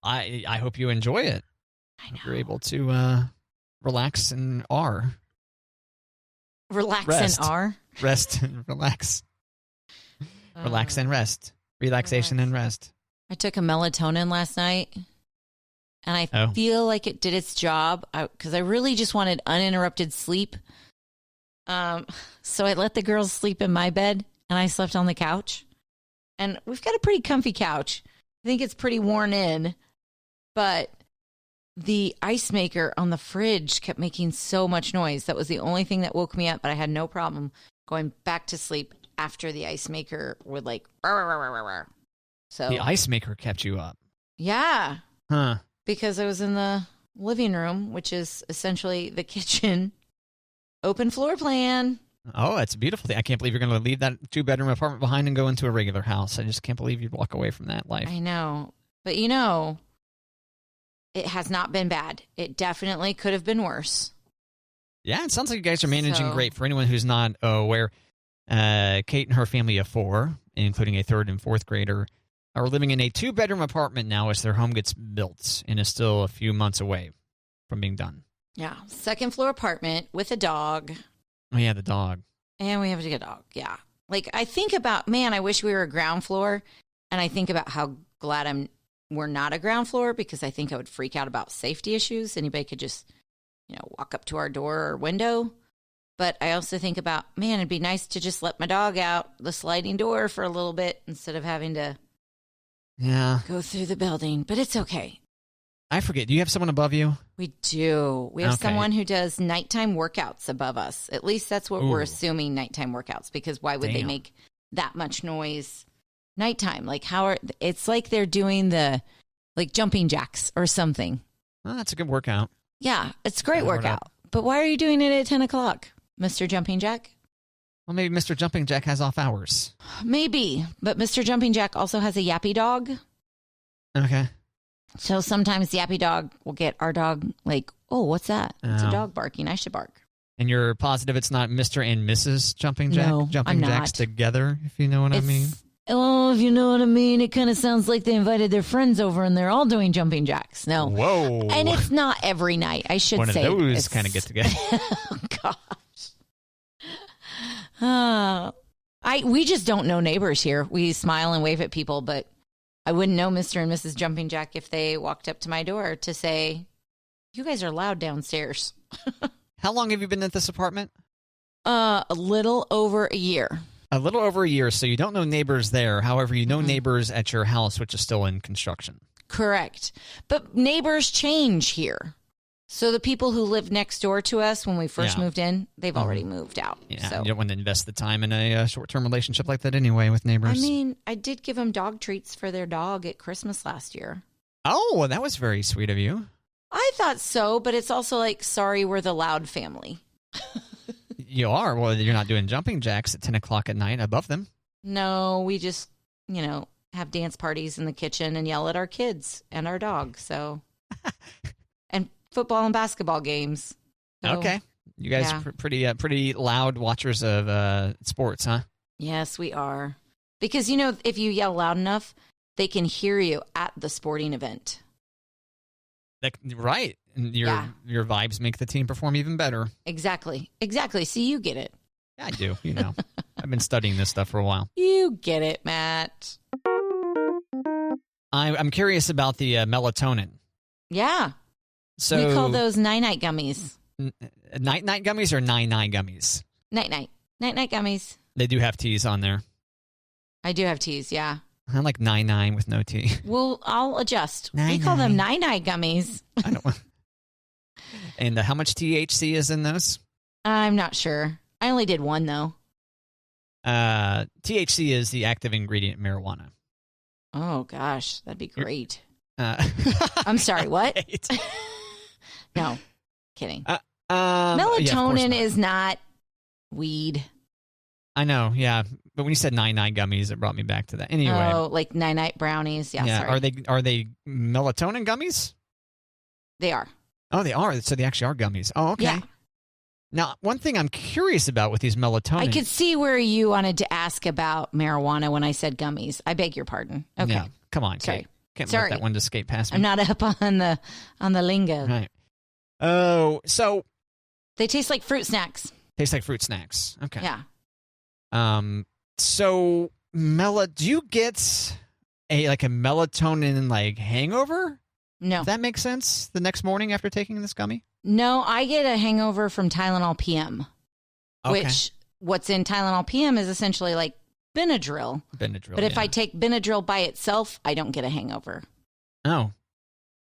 I hope you enjoy it. I know. You're able to relax and Relax and rest and relax. Relax and rest. Relaxation and rest. I took a melatonin last night, and I feel like it did its job because I really just wanted uninterrupted sleep. So I let the girls sleep in my bed, and I slept on the couch. And we've got a pretty comfy couch. I think it's pretty worn in, but the ice maker on the fridge kept making so much noise. That was the only thing that woke me up, but I had no problem going back to sleep after the ice maker would like. So the ice maker kept you up. Yeah. Huh. Because I was in the living room, which is essentially the kitchen. Open floor plan. Oh, that's a beautiful thing. I can't believe you're going to leave that 2-bedroom apartment behind and go into a regular house. I just can't believe you'd walk away from that life. I know. But, it has not been bad. It definitely could have been worse. Yeah, it sounds like you guys are managing great. For anyone who's not aware, Kate and her family of 4, including a 3rd and 4th grader, are living in a 2-bedroom apartment now as their home gets built and is still a few months away from being done. Yeah, 2nd floor apartment with a dog. Oh, yeah, the dog. And we have to get a dog, yeah. Like, I think about, man, I wish we were a ground floor, and I think about how glad we're not a ground floor because I think I would freak out about safety issues. Anybody could just, walk up to our door or window. But I also think about, man, it'd be nice to just let my dog out the sliding door for a little bit instead of having to go through the building. But it's okay. I forget. Do you have someone above you? We do. We have someone who does nighttime workouts above us. At least that's what we're assuming, nighttime workouts, because why would they make that much noise nighttime? Like it's like they're doing the jumping jacks or something. Well, that's a good workout. Yeah, it's a great workout. But why are you doing it at 10 o'clock, Mr. Jumping Jack? Well, maybe Mr. Jumping Jack has off hours. Maybe, but Mr. Jumping Jack also has a yappy dog. Okay. So sometimes the yappy dog will get our dog like, oh, what's that? It's a dog barking. I should bark. And you're positive it's not Mr. and Mrs. Jumping Jack? No, Jumping Jacks together, if you know what I mean. Oh, if you know what I mean. It kind of sounds like they invited their friends over and they're all doing jumping jacks. No. Whoa. And it's not every night, I should say. One of those kind of get together. Oh, gosh. We just don't know neighbors here. We smile and wave at people, but I wouldn't know Mr. and Mrs. Jumping Jack if they walked up to my door to say, you guys are loud downstairs. How long have you been at this apartment? A little over a year. A little over a year, so you don't know neighbors there. However, you know neighbors at your house, which is still in construction. Correct. But neighbors change here. So the people who lived next door to us when we first moved in, they've already moved out. Yeah, so. You don't want to invest the time in a short-term relationship like that anyway with neighbors. I mean, I did give them dog treats for their dog at Christmas last year. Oh, well, that was very sweet of you. I thought so, but it's also like, sorry, we're the loud family. You are? Well, you're not doing jumping jacks at 10 o'clock at night above them. No, we just, have dance parties in the kitchen and yell at our kids and our dog. So, and football and basketball games. So, okay. You guys are pretty loud watchers of sports, huh? Yes, we are. Because, if you yell loud enough, they can hear you at the sporting event. Right. And your vibes make the team perform even better. Exactly. See, you get it. Yeah, I do. I've been studying this stuff for a while. You get it, Matt. I'm curious about the melatonin. Yeah. So we call those night-night gummies. Night-night gummies or nine-night gummies? Night-night. Night-night gummies. They do have T's on there. I do have T's, yeah. I like 9-9 with no T. Well, I'll adjust. We call them night-night gummies. I don't want. And how much THC is in those? I'm not sure. I only did one, though. THC is the active ingredient in marijuana. Oh, gosh. That'd be great. I'm sorry, what? No, kidding. Melatonin is not weed. I know, yeah. But when you said 9-9 gummies, it brought me back to that. Anyway. Oh, like night-night brownies. Yeah, sorry. Are they melatonin gummies? They are. Oh, they are. So they actually are gummies. Oh, okay. Yeah. Now, one thing I'm curious about with these melatonin. I could see where you wanted to ask about marijuana when I said gummies. I beg your pardon. Okay. Yeah. Come on, Sorry. Kate. Can't Sorry. let that one just skate past me. I'm not up on the lingo. Right. Oh, so They taste like fruit snacks. tastes like fruit snacks. Okay. Yeah. So do you get a melatonin hangover? No. Does that make sense? The next morning after taking this gummy? No, I get a hangover from Tylenol PM, Okay. which what's in Tylenol PM is essentially like Benadryl. But if I take Benadryl by itself, I don't get a hangover. Oh.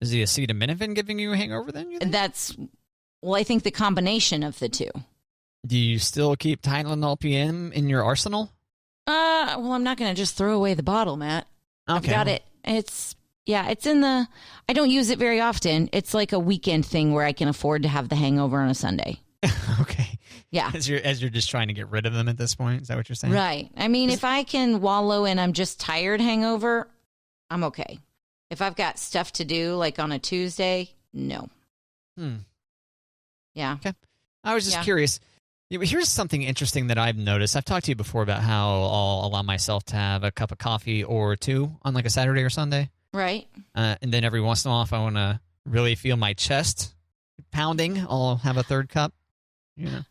Is the acetaminophen giving you a hangover then? You think? I think the combination of the two. Do you still keep Tylenol PM in your arsenal? I'm not going to just throw away the bottle, Matt. Okay. I've got it. It's in I don't use it very often. It's like a weekend thing where I can afford to have the hangover on a Sunday. Okay. Yeah. As you're just trying to get rid of them at this point? Is that what you're saying? Right. I mean, if I can wallow in I'm just tired hangover, I'm okay. If I've got stuff to do, like on a Tuesday, no. Yeah. Okay. I was just curious. Here's something interesting that I've noticed. I've talked to you before about how I'll allow myself to have a cup of coffee or two on like a Saturday or Sunday. Right. And then every once in a while, if I want to really feel my chest pounding, I'll have a third cup. And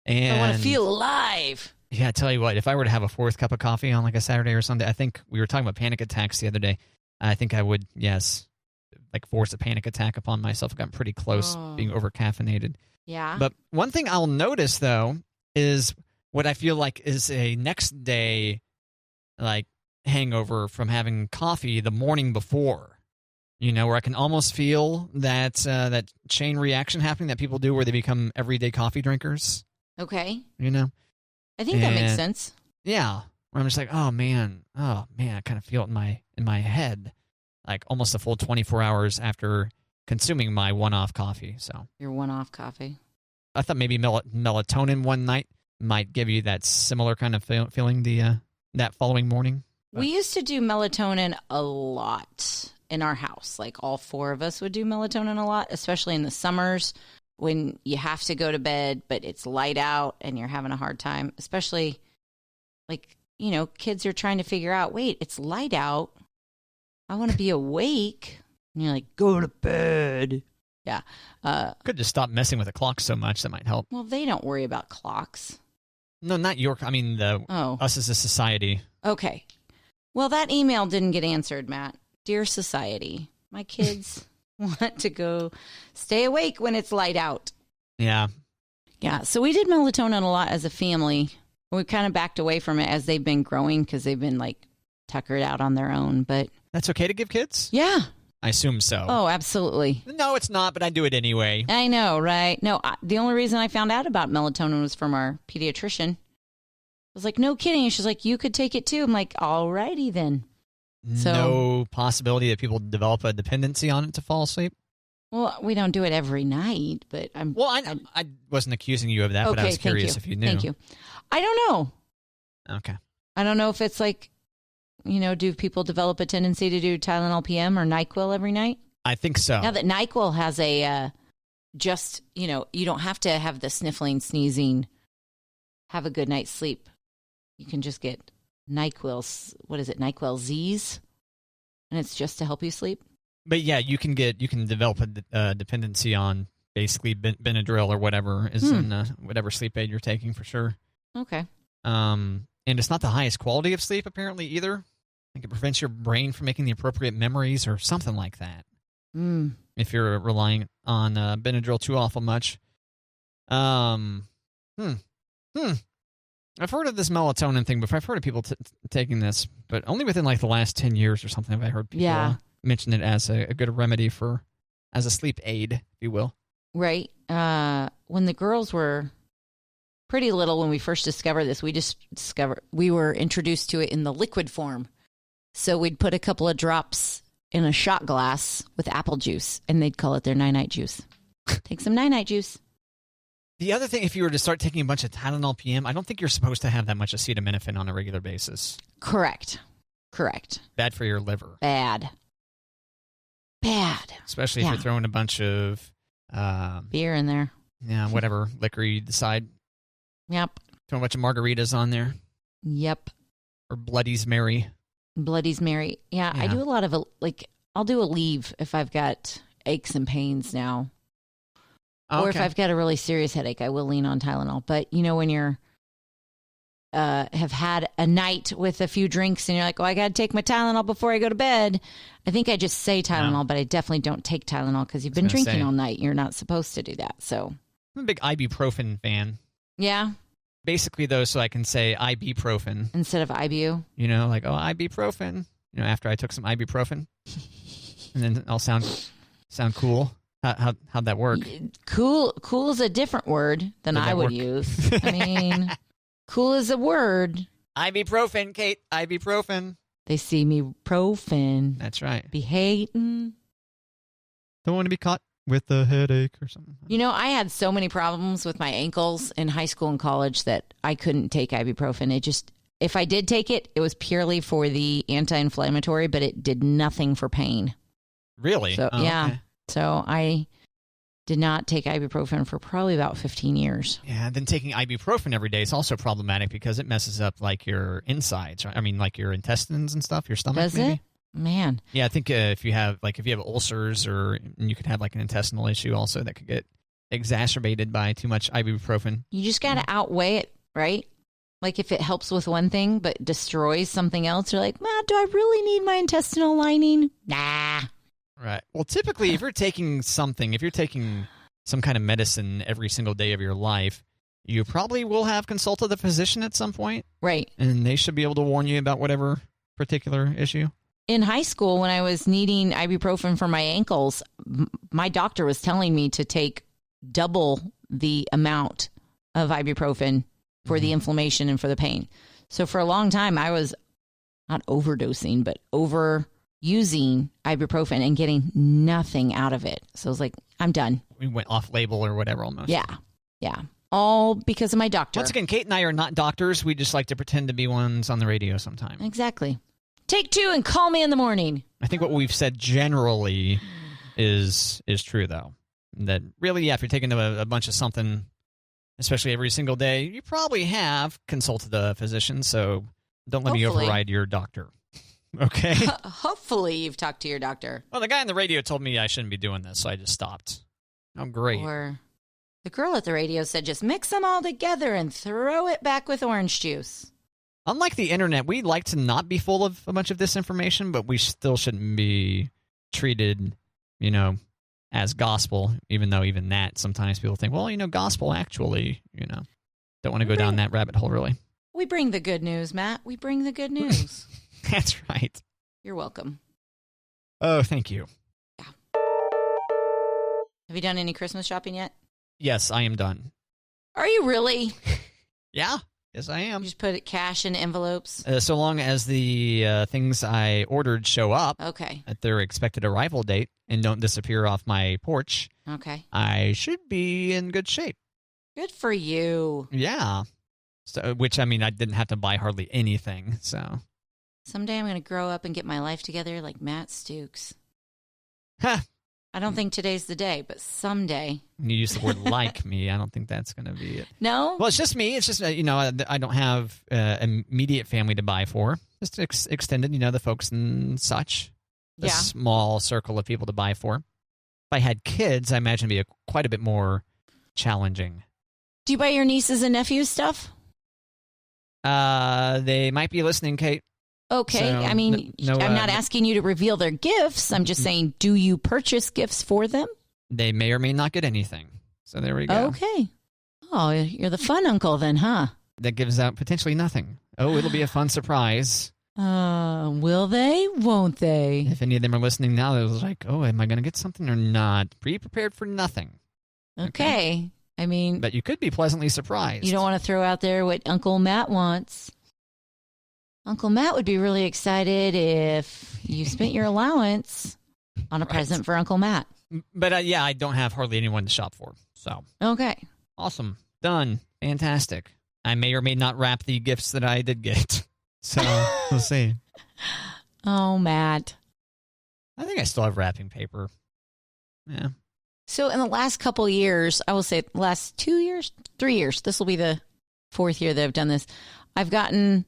I want to feel alive. Yeah, I tell you what, if I were to have a fourth cup of coffee on like a Saturday or Sunday, I think we were talking about panic attacks the other day. I think I would, force a panic attack upon myself. I've gotten pretty close being over-caffeinated. Yeah. But one thing I'll notice, though, is what I feel like is a next day, hangover from having coffee the morning before. Where I can almost feel that chain reaction happening that people do where they become everyday coffee drinkers. Okay. I think that makes sense. Yeah. Where I'm just like, oh man, I kind of feel it in my head, like almost a full 24 hours after consuming my one-off coffee. So your one-off coffee. I thought maybe melatonin one night might give you that similar kind of feeling that following morning. But we used to do melatonin a lot in our house. Like all four of us would do melatonin a lot, especially in the summers when you have to go to bed, but it's light out and you're having a hard time, especially kids are trying to figure out, wait, it's light out. I want to be awake. And you're like, go to bed. Yeah. Could just stop messing with the clock so much. That might help. Well, they don't worry about clocks. No, not your. I mean, us as a society. Okay. Well, that email didn't get answered, Matt. Dear society, my kids want to go stay awake when it's light out. Yeah. Yeah. So we did melatonin a lot as a family. We kind of backed away from it as they've been growing because they've been tuckered out on their own. But that's okay to give kids? Yeah. I assume so. Oh, absolutely. No, it's not, but I do it anyway. I know, right? No, the only reason I found out about melatonin was from our pediatrician. I was like, no kidding. She's like, you could take it too. I'm like, all righty then. So, no possibility that people develop a dependency on it to fall asleep? Well, we don't do it every night, but I'm... Well, I wasn't accusing you of that, but I was curious if you knew. Thank you. I don't know. Okay. I don't know if it's do people develop a tendency to do Tylenol PM or NyQuil every night? I think so. Now that NyQuil has a you don't have to have the sniffling, sneezing, have a good night's sleep. You can just get NyQuil, what is it, NyQuil Z's, and it's just to help you sleep. But yeah, you can develop a dependency on basically Benadryl or whatever is in whatever sleep aid you're taking for sure. Okay. And it's not the highest quality of sleep apparently either. I think it prevents your brain from making the appropriate memories or something like that. If you're relying on Benadryl too awful much. I've heard of this melatonin thing before. I've heard of people taking this, but only within the last 10 years or something have I heard people mention it as a good remedy as a sleep aid, if you will. Right. When the girls were pretty little, when we first discovered this, we were introduced to it in the liquid form. So we'd put a couple of drops in a shot glass with apple juice, and they'd call it their night-night juice. Take some night-night juice. The other thing, if you were to start taking a bunch of Tylenol PM, I don't think you're supposed to have that much acetaminophen on a regular basis. Correct. Bad for your liver. Bad. Especially if you're throwing a bunch of... beer in there. Yeah, whatever liquor you decide. Yep. Throw a bunch of margaritas on there. Yep. Or Bloody's Mary. Bloody's Mary. Yeah, I do a lot of, I'll do a Aleve if I've got aches and pains now. Okay. Or if I've got a really serious headache, I will lean on Tylenol. But, when you're, have had a night with a few drinks and you're like, I got to take my Tylenol before I go to bed. I think I just say Tylenol, but I definitely don't take Tylenol because you've been drinking all night. You're not supposed to do that. So I'm a big ibuprofen fan. Yeah. Basically, though, so I can say ibuprofen. Instead of Ibu? Ibuprofen. After I took some ibuprofen. And then I'll sound cool. How'd that work? Cool is a different word than I would use. I mean, cool is a word. Ibuprofen, Kate. Ibuprofen. They see me profane. That's right. Be hating. Don't want to be caught with a headache or something. I had so many problems with my ankles in high school and college that I couldn't take ibuprofen. If I did take it, it was purely for the anti-inflammatory, but it did nothing for pain. Really? So, yeah. Okay. So I did not take ibuprofen for probably about 15 years. Yeah, and then taking ibuprofen every day is also problematic because it messes up your insides. Right? I mean, your intestines and stuff, your stomach. Does maybe? It? Man. Yeah, I think if you have ulcers or you could have an intestinal issue also that could get exacerbated by too much ibuprofen. You just got to outweigh it, right? If it helps with one thing but destroys something else, you're like, do I really need my intestinal lining? Nah. Right. Well, typically, if you're taking some kind of medicine every single day of your life, you probably will have consulted the physician at some point. Right. And they should be able to warn you about whatever particular issue. In high school, when I was needing ibuprofen for my ankles, my doctor was telling me to take double the amount of ibuprofen for the inflammation and for the pain. So for a long time, I was not overdosing, but overusing ibuprofen and getting nothing out of it. So I was like, I'm done. We went off label or whatever almost. Yeah. Yeah. All because of my doctor. Once again, Kate and I are not doctors. We just like to pretend to be ones on the radio sometime. Exactly. Take two and call me in the morning. I think what we've said generally is true, though. That really, if you're taking a bunch of something, especially every single day, you probably have consulted a physician, so don't let me override your doctor. Okay? Hopefully you've talked to your doctor. Well, the guy on the radio told me I shouldn't be doing this, so I just stopped. Oh, great. Or the girl at the radio said just mix them all together and throw it back with orange juice. Unlike the internet, we like to not be full of a bunch of disinformation, but we still shouldn't be treated, as gospel, even though even that, sometimes people think, well, gospel actually, don't want to go down that rabbit hole, really. We bring the good news, Matt. We bring the good news. That's right. You're welcome. Oh, thank you. Yeah. Have you done any Christmas shopping yet? Yes, I am done. Are you really? Yeah. Yes, I am. You just put cash in envelopes? So long as the things I ordered show up at their expected arrival date and don't disappear off my porch, I should be in good shape. Good for you. Yeah. So, which, I didn't have to buy hardly anything, so. Someday I'm going to grow up and get my life together like Matt Stukes. Huh. I don't think today's the day, but someday. When you use the word like me, I don't think that's going to be it. No? Well, it's just me. It's just, I don't have immediate family to buy for. Just extended, the folks and such. A small circle of people to buy for. If I had kids, I imagine it'd be quite a bit more challenging. Do you buy your nieces and nephews stuff? They might be listening, Kate. Okay. So, I'm not asking you to reveal their gifts. I'm just saying, do you purchase gifts for them? They may or may not get anything. So there we go. Okay. Oh, you're the fun uncle then, huh? That gives out potentially nothing. Oh, it'll be a fun surprise. Will they? Won't they? If any of them are listening now, they're like, oh, am I going to get something or not? Be prepared for nothing. Okay. But you could be pleasantly surprised. You don't want to throw out there what Uncle Matt wants. Uncle Matt would be really excited if you spent your allowance on a present for Uncle Matt. But I don't have hardly anyone to shop for. So okay, awesome, done, fantastic. I may or may not wrap the gifts that I did get. So we'll see. Oh, Matt, I think I still have wrapping paper. Yeah. So in the last couple of years, I will say last 2 years, 3 years. This will be the 4th year that I've done this. I've gotten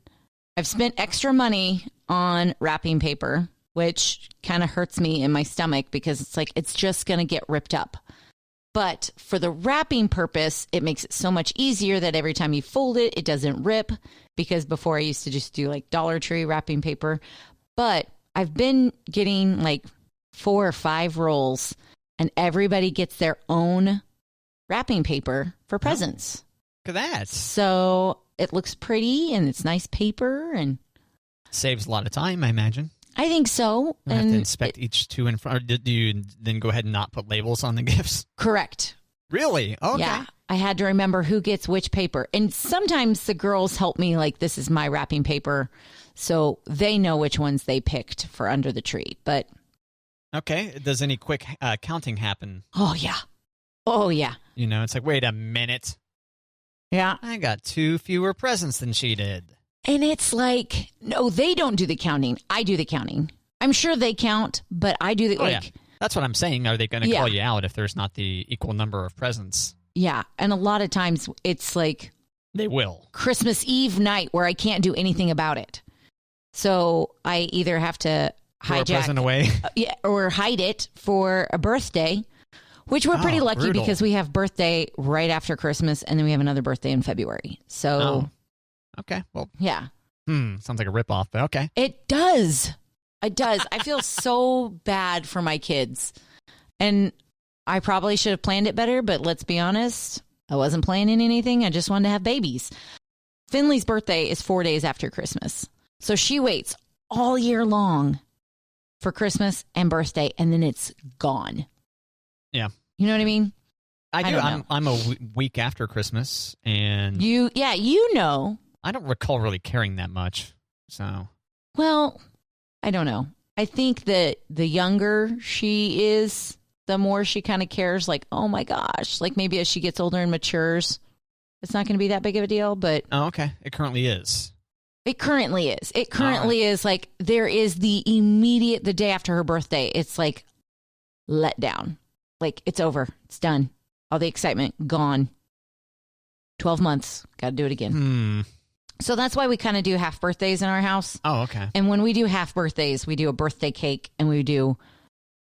I've spent extra money on wrapping paper, which kind of hurts me in my stomach because it's like it's just going to get ripped up. But for the wrapping purpose, it makes it so much easier that every time you fold it, it doesn't rip. Because before I used to just do like Dollar Tree wrapping paper. But I've been getting like 4 or 5 rolls, and everybody gets their own wrapping paper for presents. Look at that. So it looks pretty and it's nice paper and saves a lot of time, I imagine. I think so. You have to inspect each two in front. Or do you then go ahead and not put labels on the gifts? Correct. Really? Okay. Yeah. I had to remember who gets which paper. And sometimes the girls help me, like, this is my wrapping paper. So they know which ones they picked for under the tree. But okay. Does any quick counting happen? Oh, yeah. Oh, yeah. You know, it's like, wait a minute. Yeah. I got 2 fewer presents than she did. And it's like, no, they don't do the counting. I do the counting. I'm sure they count, but I do the, yeah. That's what I'm saying. Are they going to call you out if there's not the equal number of presents? Yeah. And a lot of times it's like they will. Christmas Eve night where I can't do anything about it. So I either have to hijack a present away. Or hide it for a birthday, which we're pretty lucky because we have birthday right after Christmas and then we have another birthday in February. So okay. Well, yeah. Sounds like a ripoff, but okay. It does. It does. I feel so bad for my kids. And I probably should have planned it better, but let's be honest, I wasn't planning anything. I just wanted to have babies. Finley's birthday is 4 days after Christmas. So she waits all year long for Christmas and birthday, and then it's gone. Yeah. You know what I mean? I do. I'm a week after Christmas, and you know. I don't recall really caring that much. So, well, I don't know. I think that the younger she is, the more she kind of cares. Like, oh my gosh! Like maybe as she gets older and matures, it's not going to be that big of a deal. But okay, it currently is. It currently is. It currently is. Like there is the day after her birthday. It's like let down. Like it's over. It's done. All the excitement gone. 12 months. Got to do it again. So that's why we kind of do half birthdays in our house. Oh, okay. And when we do half birthdays, we do a birthday cake and we do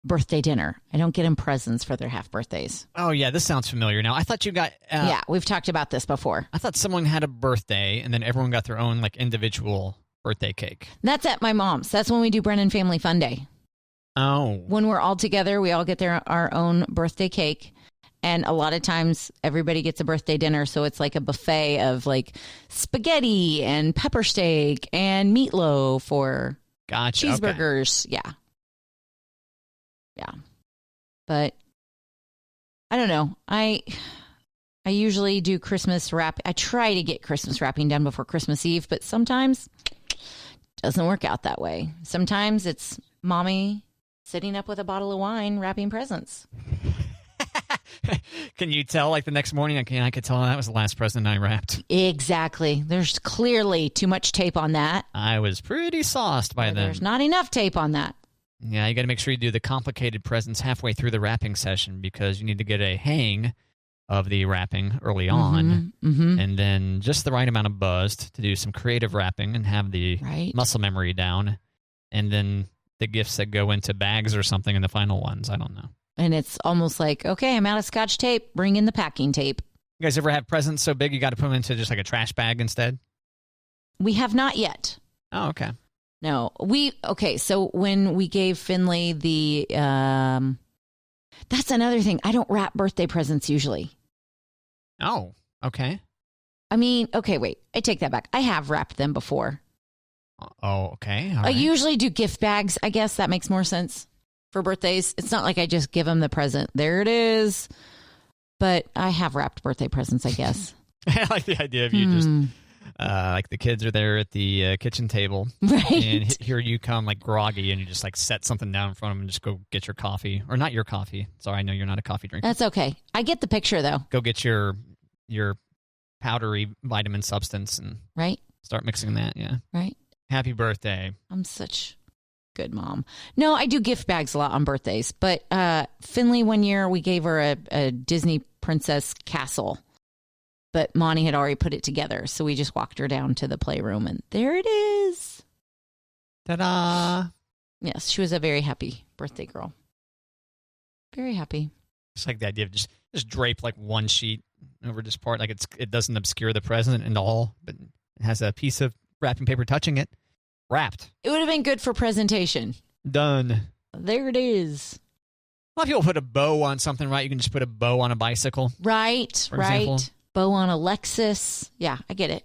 birthday dinner. I don't get them presents for their half birthdays. Oh, yeah. This sounds familiar now. I thought you got... yeah, we've talked about this before. I thought someone had a birthday and then everyone got their own like individual birthday cake. That's at my mom's. That's when we do Brennan Family Fun Day. Oh. When we're all together, we all get our own birthday cake. And a lot of times everybody gets a birthday dinner. So it's like a buffet of like spaghetti and pepper steak and meatloaf or cheeseburgers. Okay. Yeah. Yeah. But I don't know. I usually do Christmas wrap. I try to get Christmas wrapping done before Christmas Eve, but sometimes it doesn't work out that way. Sometimes it's mommy sitting up with a bottle of wine wrapping presents. Can you tell, like, the next morning, I could tell that was the last present I wrapped? Exactly. There's clearly too much tape on that. I was pretty sauced by then. There's not enough tape on that. Yeah, you got to make sure you do the complicated presents halfway through the wrapping session because you need to get a hang of the wrapping early on. And then just the right amount of buzzed to do some creative wrapping and have the muscle memory down. And then the gifts that go into bags or something in the final ones. I don't know. And it's almost like, okay, I'm out of Scotch tape. Bring in the packing tape. You guys ever have presents so big you got to put them into just like a trash bag instead? We have not yet. Oh, okay. No, so when we gave Finley the, that's another thing. I don't wrap birthday presents usually. Oh, okay. I mean, okay, wait. I take that back. I have wrapped them before. Oh, okay. I usually do gift bags. I guess that makes more sense. For birthdays, it's not like I just give them the present. There it is. But I have wrapped birthday presents, I guess. I like the idea of you just, like the kids are there at the kitchen table. Right. And here you come like groggy and you just like set something down in front of them and just go get your coffee. Or not your coffee. Sorry, I know you're not a coffee drinker. That's okay. I get the picture, though. Go get your powdery vitamin substance and start mixing that, yeah. Right. Happy birthday. I'm such... good mom. No, I do gift bags a lot on birthdays. But Finley, one year, we gave her a Disney princess castle. But Monty had already put it together. So we just walked her down to the playroom and there it is. Ta-da! Yes, she was a very happy birthday girl. Very happy. It's like the idea of just drape like one sheet over this part, like it doesn't obscure the present at all, but it has a piece of wrapping paper touching it. Wrapped. It would have been good for presentation. Done. There it is. A lot of people put a bow on something, right? You can just put a bow on a bicycle. Right, for example. Bow on a Lexus. Yeah, I get it.